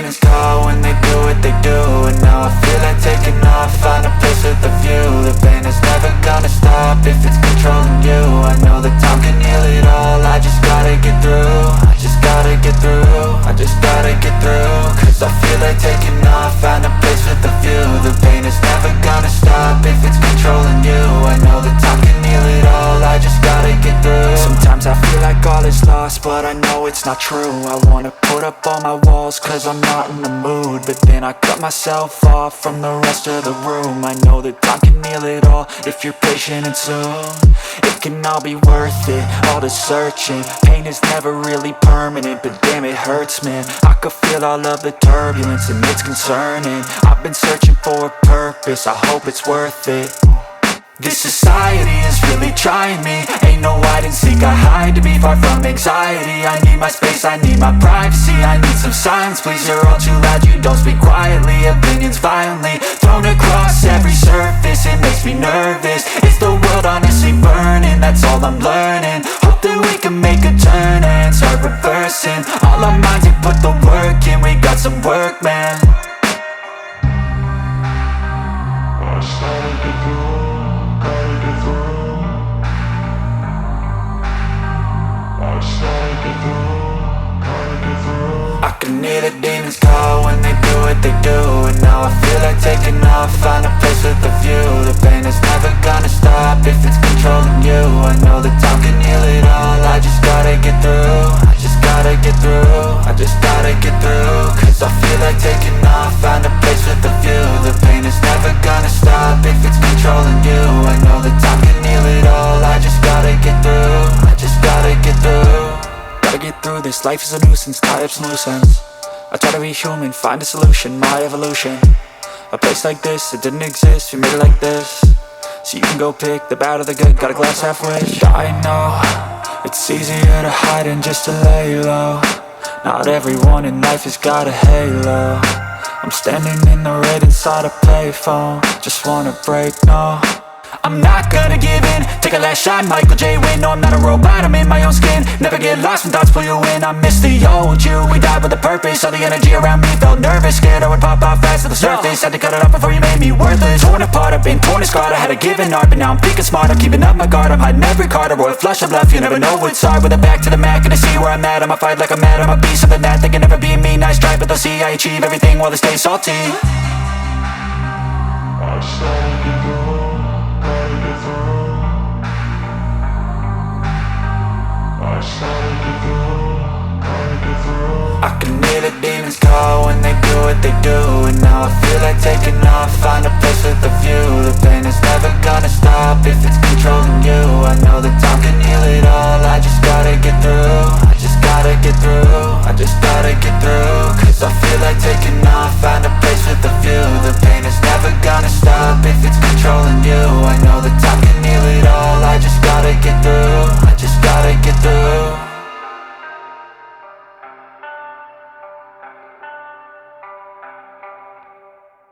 demons call when they do what they do. And now I feel like taking off, find a place with a view. The pain is never gonna stop if it's controlling you. I know that time can heal it all, I just gotta get through. I just gotta get through, I just gotta get through. Cause I feel like taking off, find a place with a view. The pain is never gonna stop if it's controlling you. I know that time can heal it all, I just gotta get through. Sometimes I feel like all is lost, but I know it's not true. I wanna put up all my walls cause I'm not in the mood, but then I cut myself off from the rest of the room. I know that time can heal it all if you're patient and soon. It can all be worth it, all the searching. Pain is never really permanent, but damn it hurts, man. I could feel all of the turbulence and it's concerning. I've been searching for a purpose, I hope it's worth it. This society is really trying me. Ain't no hide and seek, I hide to be far from anxiety. I need my space, I need my privacy. I need some silence, please, you're all too loud. You don't speak quietly, opinions violently thrown across every surface. It makes me nervous, it's the world honestly burning. That's all I'm learning, hope that we can make a turn and start reversing. All our minds, we put the work in, we got some work, man. I started to go. I can hear the demons call when they do what they do. And now I feel like taking off, find a place with a view. The pain is never gonna stop if it's controlling you. I know that time can heal it all, I just gotta get through. I just gotta get through, I just gotta get through. Cause I feel like taking off, find a place with a view. The pain is never gonna stop if it's controlling you. I know that time can heal it all, I just gotta get through. I just gotta get through. Gotta get through this, life is a nuisance, tie up some loose ends. I try to be human, find a solution, my evolution. A place like this, it didn't exist, we made it like this. So you can go pick the bad or the good, got a glass halfway. I know, it's easier to hide than just to lay low. Not everyone in life has got a halo. I'm standing in the red inside a payphone, just wanna break, no. I'm not gonna give in, take a last shot, Michael J. Win. No, I'm not a robot, I'm in my own skin. Never get lost when thoughts pull you in. I miss the old you, we died with a purpose. All the energy around me felt nervous, scared I would pop off fast to the surface. Had to cut it off before you made me worthless. Torn apart, I've been torn and scarred. I had a given art, but now I'm thinking smart. I'm keeping up my guard, I'm hiding every card. A royal flush of love, you never know what's hard. With a back to the mat, gonna see where I'm at. I'ma fight like I'm mad, I'ma be something that they can never be me. Nice try, but they'll see I achieve everything while they stay salty. I started to go. I can hear the demons call when they do what they do. And now I feel like taking off, find a place with a view. The pain is never gonna stop if it's controlling you. I know that time can heal it all,